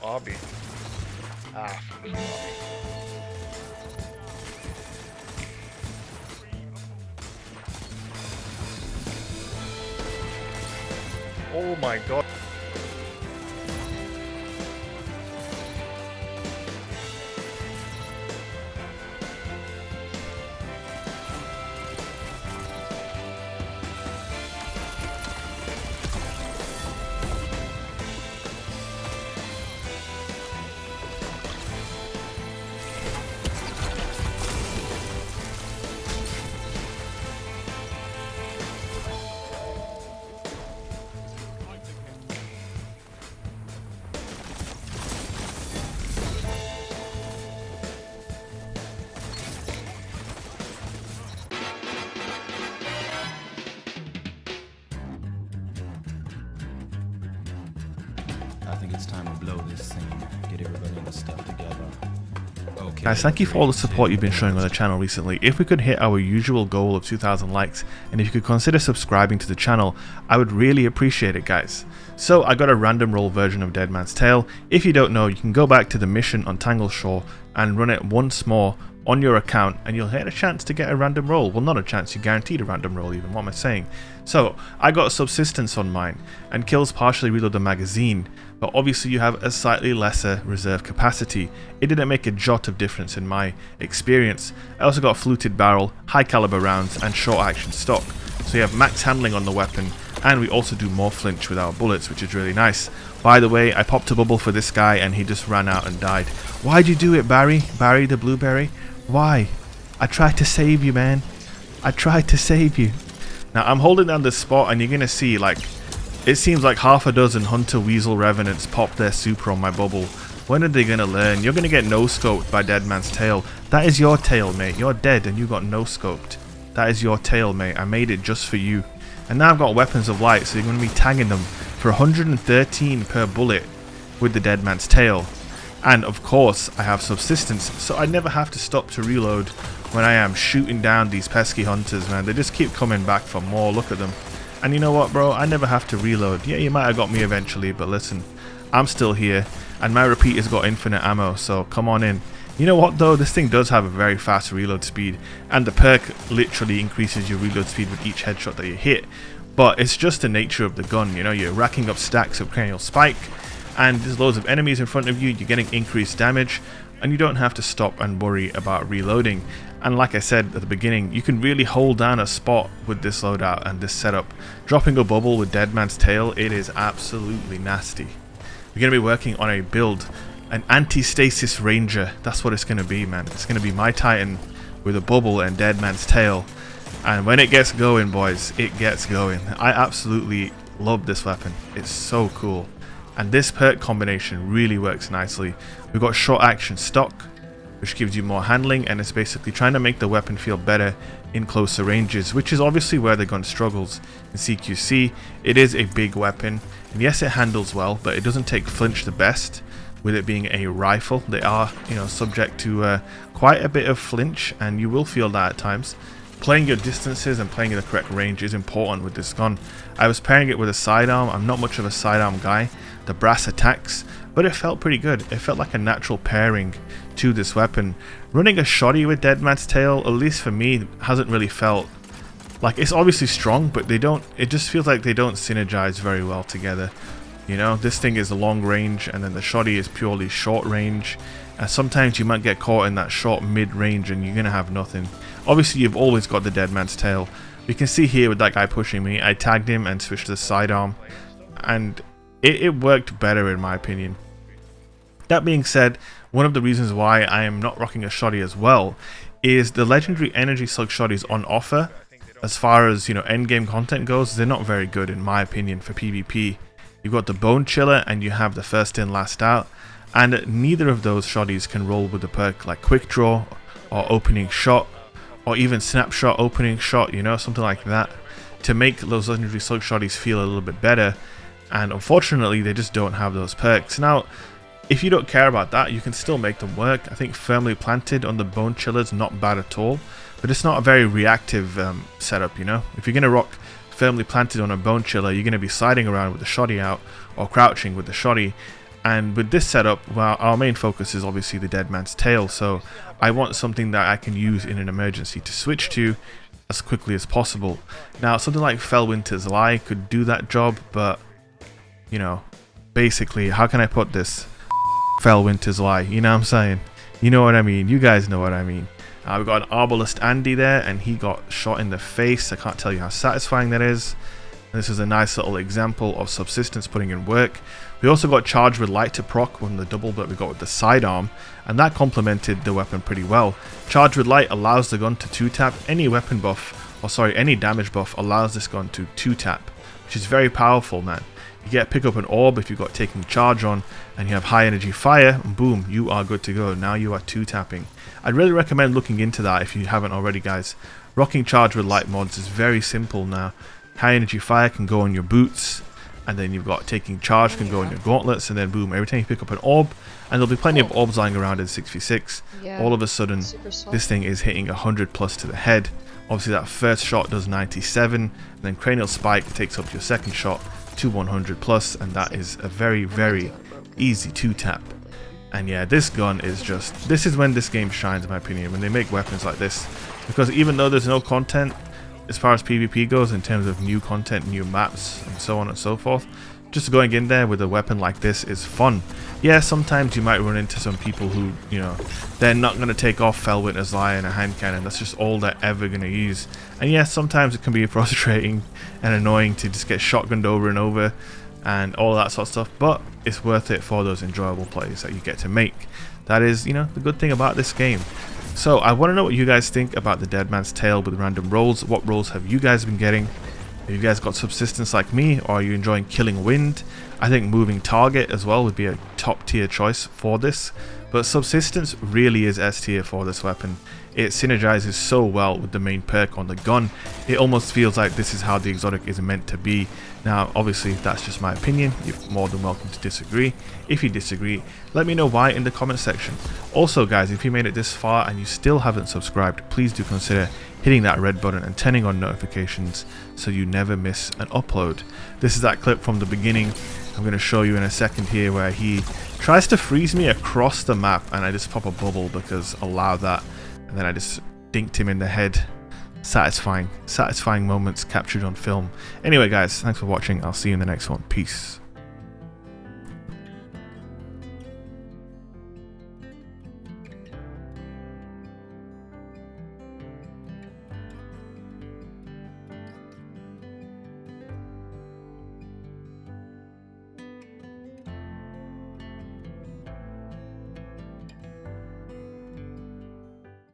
lobby. Ah, lobby. Oh my god. I think it's time to blow this thing, get everybody in the stuff together. Okay. Guys, thank you for all the support you've been showing on the channel recently. If we could hit our usual goal of 2,000 likes, and if you could consider subscribing to the channel, I would really appreciate it, guys. So I got a random roll version of Deadman's Tale. If you don't know, you can go back to the mission on Tangle Shore and run it once more on your account, and you'll get a chance to get a random roll. Well, not a chance, you're guaranteed a random roll even. What am I saying? So I got Subsistence on mine, and kills partially reload the magazine, but obviously you have a slightly lesser reserve capacity. It didn't make a jot of difference in my experience. I also got fluted barrel, high caliber rounds, and short action stock. So you have max handling on the weapon, and we also do more flinch with our bullets, which is really nice. By the way, I popped a bubble for this guy and he just ran out and died. Why'd you do it, Barry? Barry the blueberry? Why? I tried to save you, man. I tried to save you. Now I'm holding down this spot and you're gonna see, like, it seems like half a dozen Hunter Weasel Revenants popped their super on my bubble. When are they gonna learn? You're gonna get no-scoped by Deadman's Tail. That is your tail, mate. You're dead and you got no-scoped. That is your tail, mate. I made it just for you. And now I've got Weapons of Light, so you're gonna be tagging them for 113 per bullet with the Deadman's Tail. And of course I have Subsistence, so I never have to stop to reload when I am shooting down these pesky hunters, man. They just keep coming back for more. Look at them. And you know what, bro? I never have to reload. Yeah, you might have got me eventually, but listen, I'm still here, and my repeat has got infinite ammo, so come on in. You know what though, this thing does have a very fast reload speed, and the perk literally increases your reload speed with each headshot that you hit. But it's just the nature of the gun, you know, you're racking up stacks of cranial spike, and there's loads of enemies in front of you, you're getting increased damage, and you don't have to stop and worry about reloading. And like I said at the beginning, you can really hold down a spot with this loadout and this setup. Dropping a bubble with Deadman's Tail, it is absolutely nasty. We're going to be working on a build, an anti-stasis ranger. That's what it's going to be, man. It's going to be my Titan with a bubble and Deadman's Tail. And when it gets going, boys, it gets going. I absolutely love this weapon. It's so cool. And this perk combination really works nicely. We've got short action stock, which gives you more handling, and it's basically trying to make the weapon feel better in closer ranges, which is obviously where the gun struggles. In CQC, it is a big weapon, and yes, it handles well, but it doesn't take flinch the best. With it being a rifle, they are, you know, subject to quite a bit of flinch, and you will feel that at times. Playing your distances and playing in the correct range is important with this gun. I was pairing it with a sidearm. I'm not much of a sidearm guy. The brass attacks, but it felt pretty good. It felt like a natural pairing to this weapon. Running a shoddy with Deadman's Tail, at least for me, hasn't really felt like, it's obviously strong, but they don't, it just feels like they don't synergize very well together. You know, this thing is long range, and then the shoddy is purely short range. And sometimes you might get caught in that short mid range and you're gonna have nothing. Obviously you've always got the Deadman's Tail. You can see here with that guy pushing me, I tagged him and switched to the sidearm, and it worked better in my opinion. That being said, one of the reasons why I am not rocking a shoddy as well is the legendary energy slug shoddies on offer. As far as, you know, end game content goes, they're not very good in my opinion for PvP. You've got the Bone Chiller and you have the first in last out, and neither of those shoddies can roll with the perk like quick draw or opening shot, or even snapshot opening shot, you know, something like that, to make those legendary slug shoddies feel a little bit better. And unfortunately they just don't have those perks. Now if you don't care about that, you can still make them work. I think Firmly Planted on the Bone Chiller is not bad at all, but it's not a very reactive setup, you know. If you're going to rock Firmly Planted on a Bone Chiller, you're going to be sliding around with the shoddy out or crouching with the shoddy, And with this setup, well, our main focus is obviously the Deadman's tail, so I want something that I can use in an emergency to switch to as quickly as possible. Now, something like Fellwinter's Lie could do that job, but, you know, basically, how can I put this? Fellwinter's Lie, you know what I'm saying? You know what I mean, you guys know what I mean. We've got an Arbalist Andy there, and he got shot in the face. I can't tell you how satisfying that is. This is a nice little example of Subsistence putting in work. We also got Charged with Light to proc on the double that we got with the sidearm, and that complemented the weapon pretty well. Charged with Light allows the gun to 2-tap. Any weapon buff, or sorry, any damage buff allows this gun to 2-tap, which is very powerful, man. You get pick up an orb if you've got taking charge on, and you have high energy fire, and boom, you are good to go. Now you are 2-tapping. I'd really recommend looking into that if you haven't already, guys. Rocking Charged with Light mods is very simple now. High energy fire can go on your boots, and then you've got taking charge can go on your gauntlets, and then boom, every time you pick up an orb, and there'll be plenty of orbs lying around in 6v6, all of a sudden this thing is hitting 100 plus to the head. Obviously that first shot does 97, and then Cranial Spike takes up your second shot to 100 plus, and that is a very, very easy 2-tap. And yeah, this gun is just, this is when this game shines in my opinion, when they make weapons like this, because even though there's no content as far as PvP goes in terms of new content, new maps, and so on and so forth, just going in there with a weapon like this is fun. Yeah, sometimes you might run into some people who, you know, they're not going to take off Fellwinter's Lie and a hand cannon. That's just all they're ever going to use. And yeah, sometimes it can be frustrating and annoying to just get shotgunned over and over and all that sort of stuff, but it's worth it for those enjoyable plays that you get to make. That is, you know, the good thing about this game. So I want to know what you guys think about the Deadman's Tail with random rolls. What rolls have you guys been getting? Have you guys got Subsistence like me, or are you enjoying Killing Wind? I think Moving Target as well would be a top tier choice for this, but Subsistence really is S tier for this weapon. It synergizes so well with the main perk on the gun. It almost feels like this is how the exotic is meant to be. Now obviously that's just my opinion, you're more than welcome to disagree. If you disagree, let me know why in the comment section. Also guys, if you made it this far and you still haven't subscribed, please do consider hitting that red button and turning on notifications so you never miss an upload. This is that clip from the beginning. I'm going to show you in a second here where he tries to freeze me across the map, and I just pop a bubble because allow that, and then I just dinked him in the head. Satisfying moments captured on film. Anyway guys, thanks for watching. I'll see you in the next one. Peace.